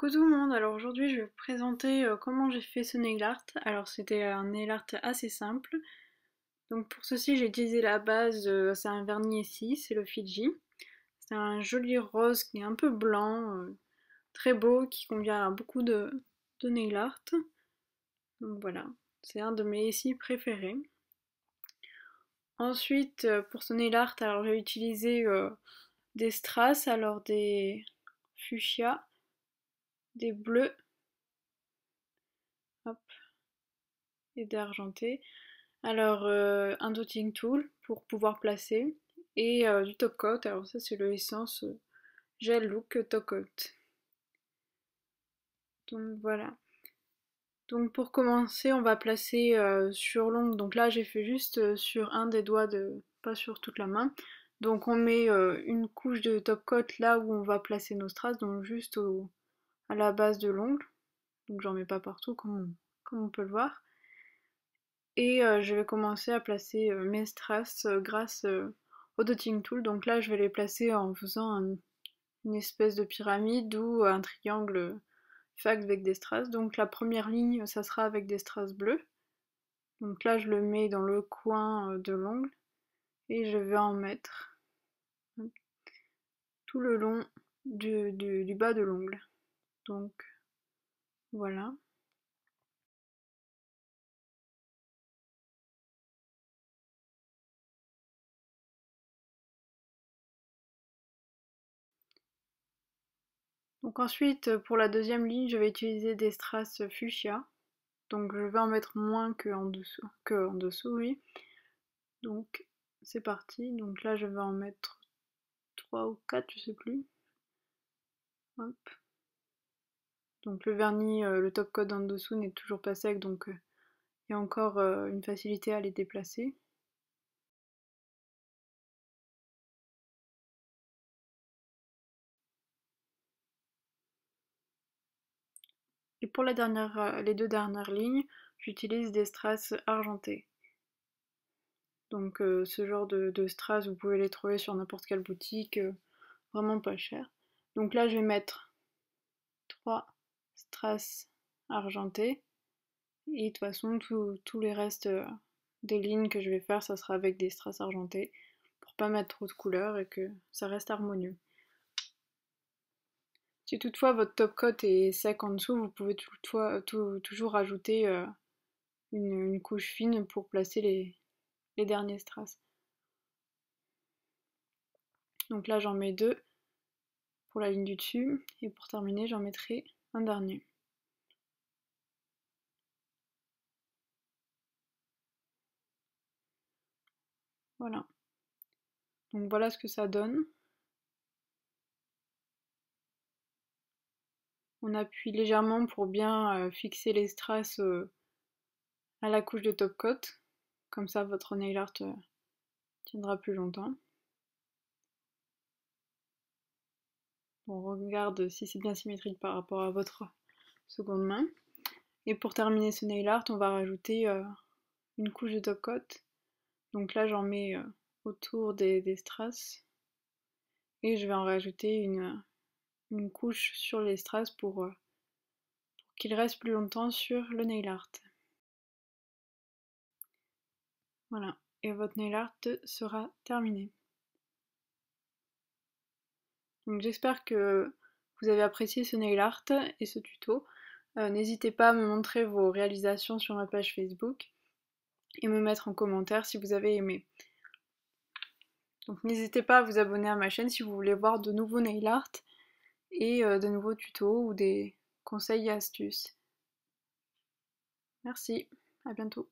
Coucou tout le monde, alors aujourd'hui je vais vous présenter comment j'ai fait ce nail art. Alors c'était un nail art assez simple. Donc pour ceci j'ai utilisé la base, c'est un vernis ici, c'est le Fiji. C'est un joli rose qui est un peu blanc, très beau, qui convient à beaucoup de nail art. Donc voilà, c'est un de mes ici préférés. Ensuite pour ce nail art, alors j'ai utilisé des strass, alors des fuchsia, des bleus, hop, et des argentés. Alors, un dotting tool pour pouvoir placer et du top coat. Alors ça c'est le Essence Gel Look Top Coat. Donc voilà. Donc pour commencer, on va placer sur l'ongle. Donc là j'ai fait juste sur un des doigts, pas sur toute la main. Donc on met une couche de top coat là où on va placer nos strass, donc juste à la base de l'ongle. Donc j'en mets pas partout comme on peut le voir. Et je vais commencer à placer mes strass grâce au dotting tool. Donc là je vais les placer en faisant une espèce de pyramide ou un triangle fait avec des strass. Donc la première ligne ça sera avec des strass bleus. Donc là je le mets dans le coin de l'ongle et je vais en mettre tout le long du bas de l'ongle. Donc voilà. Donc ensuite pour la deuxième ligne je vais utiliser des strass fuchsia. Donc je vais en mettre moins que en dessous, oui. Donc c'est parti. Donc là je vais en mettre 3 ou 4, je sais plus. Hop. Donc le vernis, le top coat en dessous n'est toujours pas sec, donc il y a encore une facilité à les déplacer. Et pour les deux dernières lignes, j'utilise des strass argentés. Donc ce genre de strass, vous pouvez les trouver sur n'importe quelle boutique, vraiment pas cher. Donc là je vais mettre 3 strass argentés. Et de toute façon, tous les restes des lignes que je vais faire, ça sera avec des strass argentés pour pas mettre trop de couleurs et que ça reste harmonieux. Si toutefois votre top coat est sec en dessous, vous pouvez toujours rajouter une couche fine pour placer les derniers strass. Donc là, j'en mets deux pour la ligne du dessus et pour terminer, j'en mettrai un dernier. Voilà. Donc voilà ce que ça donne. On appuie légèrement pour bien fixer les strass à la couche de top coat. Comme ça, votre nail art tiendra plus longtemps. On regarde si c'est bien symétrique par rapport à votre seconde main. Et pour terminer ce nail art, on va rajouter une couche de top coat. Donc là, j'en mets autour des strass. Et je vais en rajouter une couche sur les strass pour qu'il reste plus longtemps sur le nail art. Voilà, et votre nail art sera terminé. Donc j'espère que vous avez apprécié ce nail art et ce tuto. N'hésitez pas à me montrer vos réalisations sur ma page Facebook et me mettre en commentaire si vous avez aimé. Donc n'hésitez pas à vous abonner à ma chaîne si vous voulez voir de nouveaux nail art et de nouveaux tutos ou des conseils et astuces. Merci, à bientôt.